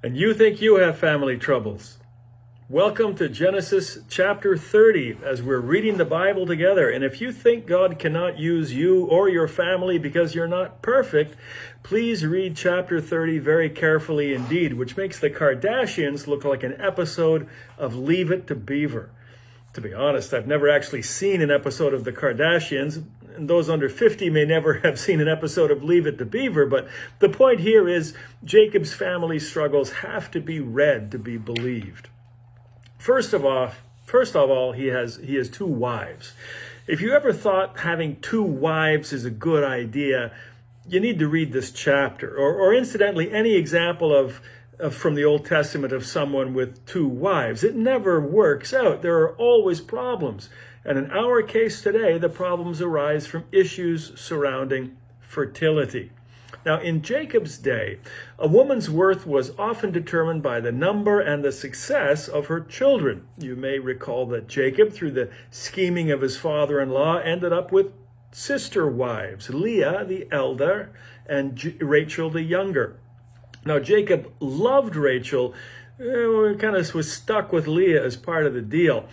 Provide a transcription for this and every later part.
And you think you have family troubles. Welcome to Genesis chapter 30 as we're reading the Bible together. And if you think God cannot use you or your family because you're not perfect, please read chapter 30 very carefully indeed, which makes the Kardashians look like an episode of Leave It to Beaver. To be honest, I've never actually seen an episode of the Kardashians, and those under 50 may never have seen an episode of Leave It to Beaver, but the point here is Jacob's family struggles have to be read to be believed. First of all, he has two wives. If you ever thought having two wives is a good idea, you need to read this chapter, or incidentally, any example of from the Old Testament of someone with two wives. It never works out. There are always problems. And in our case today, the problems arise from issues surrounding fertility. Now, in Jacob's day, a woman's worth was often determined by the number and the success of her children. You may recall that Jacob, through the scheming of his father-in-law, ended up with sister wives, Leah the elder and Rachel the younger. Now, Jacob loved Rachel, kind of was stuck with Leah as part of the deal.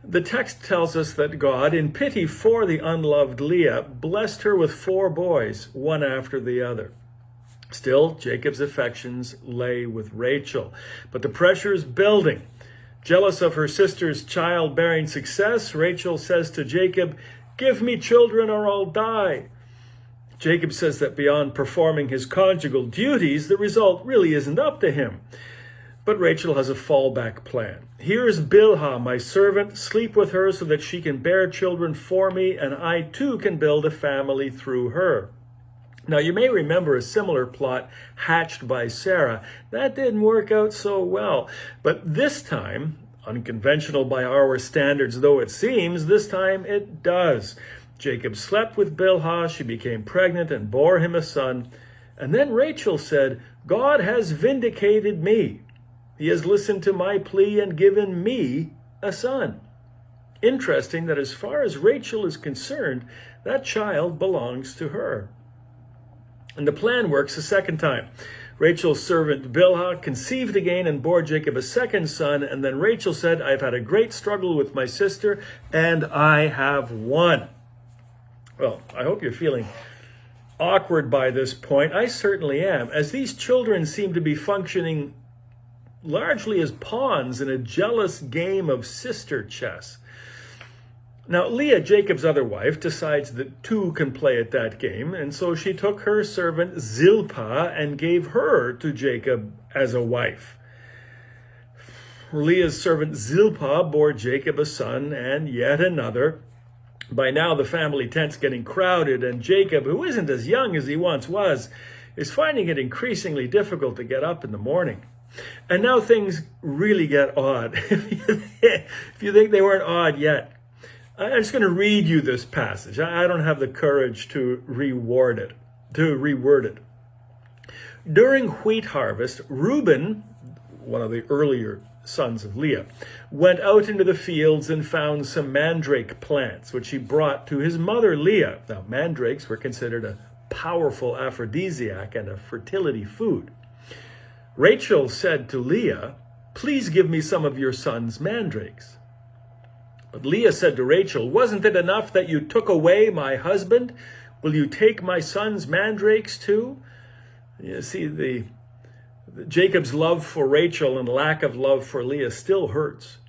The text tells us that God, in pity for the unloved Leah, blessed her with 4 boys, one after the other. Still, Jacob's affections lay with Rachel, but the pressure is building. Jealous of her sister's childbearing success, Rachel says to Jacob, "Give me children or I'll die." Jacob says that beyond performing his conjugal duties, the result really isn't up to him. But Rachel has a fallback plan. "Here's Bilhah, my servant. Sleep with her so that she can bear children for me, and I too can build a family through her." Now, you may remember a similar plot hatched by Sarah. That didn't work out so well. But this time, unconventional by our standards though it seems, this time it does. Jacob slept with Bilhah, she became pregnant and bore him a son. And then Rachel said, "God has vindicated me. He has listened to my plea and given me a son." Interesting that as far as Rachel is concerned, that child belongs to her. And the plan works a second time. Rachel's servant Bilhah conceived again and bore Jacob a second son. And then Rachel said, "I've had a great struggle with my sister and I have won." Well, I hope you're feeling awkward by this point. I certainly am, as these children seem to be functioning largely as pawns in a jealous game of sister chess. Now, Leah, Jacob's other wife, decides that 2 can play at that game, and so she took her servant Zilpah and gave her to Jacob as a wife. Leah's servant Zilpah bore Jacob a son and yet another. By now, the family tent's getting crowded, and Jacob, who isn't as young as he once was, is finding it increasingly difficult to get up in the morning. And now things really get odd, if you think they weren't odd yet. I'm just going to read you this passage. I don't have the courage to reword it. During wheat harvest, Reuben, one of the earlier sons of Leah, went out into the fields and found some mandrake plants, which he brought to his mother Leah. Now, mandrakes were considered a powerful aphrodisiac and a fertility food. Rachel said to Leah, "Please give me some of your son's mandrakes." But Leah said to Rachel, "Wasn't it enough that you took away my husband? Will you take my son's mandrakes too?" You see, Jacob's love for Rachel and lack of love for Leah still hurts.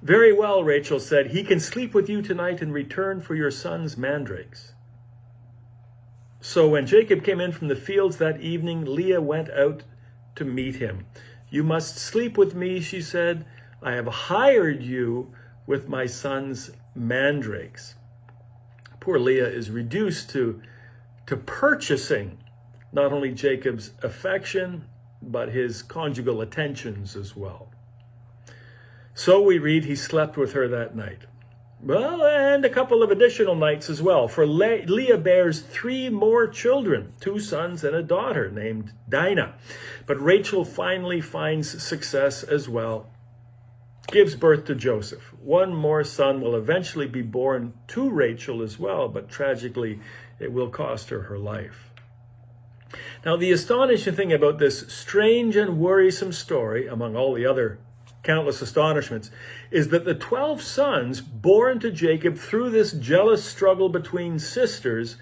"Very well," Rachel said, "he can sleep with you tonight in return for your son's mandrakes." So when Jacob came in from the fields that evening, Leah went out to meet him. "You must sleep with me," she said. "I have hired you with my son's mandrakes." Poor Leah is reduced to purchasing not only Jacob's affection, but his conjugal attentions as well. So we read he slept with her that night. Well, and a couple of additional nights as well, for Leah bears 3 more children, 2 sons and a daughter named Dinah. But Rachel finally finds success as well, gives birth to Joseph. 1 more son will eventually be born to Rachel as well, but tragically, it will cost her her life. Now, the astonishing thing about this strange and worrisome story, among all the other countless astonishments, is that the 12 sons born to Jacob through this jealous struggle between sisters,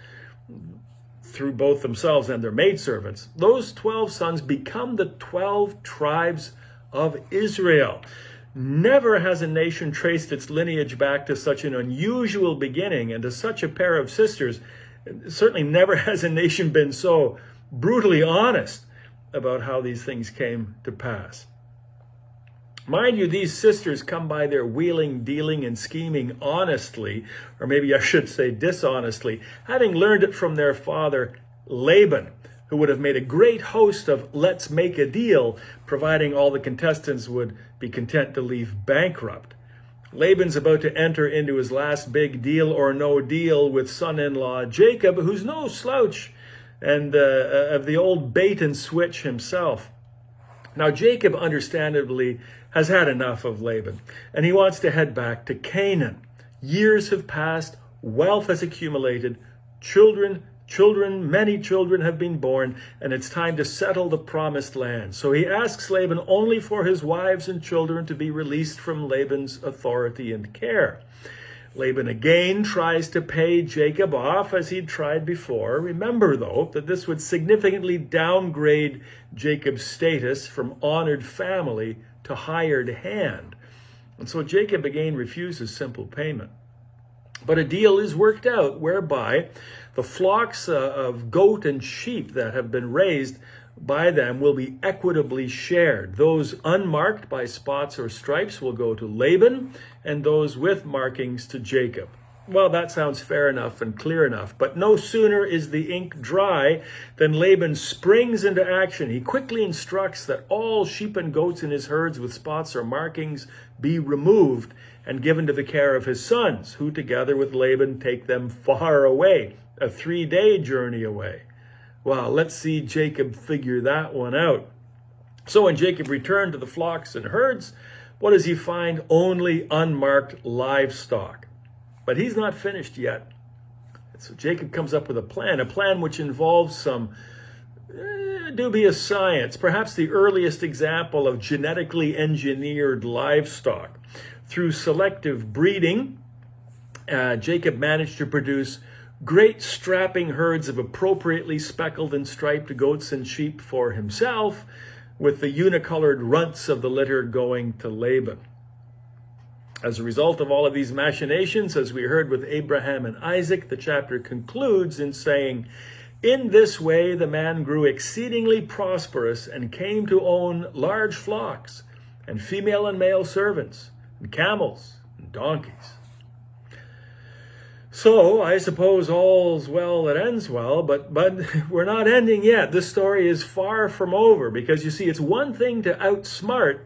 through both themselves and their maidservants, those 12 sons become the 12 tribes of Israel. Never has a nation traced its lineage back to such an unusual beginning and to such a pair of sisters. Certainly never has a nation been so brutally honest about how these things came to pass. Mind you, these sisters come by their wheeling, dealing, and scheming honestly, or maybe I should say dishonestly, having learned it from their father Laban, who would have made a great host of let's make a deal, providing all the contestants would be content to leave bankrupt. Laban's about to enter into his last big deal or no deal with son-in-law Jacob, who's no slouch, and of the old bait and switch himself. Now, Jacob, understandably, has had enough of Laban, and he wants to head back to Canaan. Years have passed, wealth has accumulated, many children have been born, and it's time to settle the promised land. So he asks Laban only for his wives and children to be released from Laban's authority and care. Laban again tries to pay Jacob off as he'd tried before. Remember, though, that this would significantly downgrade Jacob's status from honored family to hired hand. And so Jacob again refuses simple payment. But a deal is worked out whereby the flocks of goat and sheep that have been raised by them will be equitably shared. Those unmarked by spots or stripes will go to Laban, and those with markings to Jacob. Well, that sounds fair enough and clear enough, but no sooner is the ink dry than Laban springs into action. He quickly instructs that all sheep and goats in his herds with spots or markings be removed and given to the care of his sons, who together with Laban take them far away, a 3-day journey away. Well, let's see Jacob figure that one out. So when Jacob returned to the flocks and herds, what does he find? Only unmarked livestock. But he's not finished yet. So Jacob comes up with a plan which involves some dubious science, perhaps the earliest example of genetically engineered livestock. Through selective breeding, Jacob managed to produce great strapping herds of appropriately speckled and striped goats and sheep for himself, with the unicolored runts of the litter going to Laban. As a result of all of these machinations, as we heard with Abraham and Isaac, the chapter concludes in saying, "In this way the man grew exceedingly prosperous and came to own large flocks and female and male servants and camels and donkeys." So I suppose all's well that ends well, but we're not ending yet. This story is far from over, because you see, it's one thing to outsmart,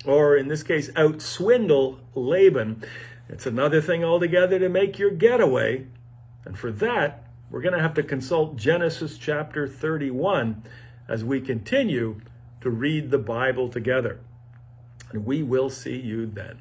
or in this case, outswindle Laban. It's another thing altogether to make your getaway. And for that, we're going to have to consult Genesis chapter 31 as we continue to read the Bible together. And we will see you then.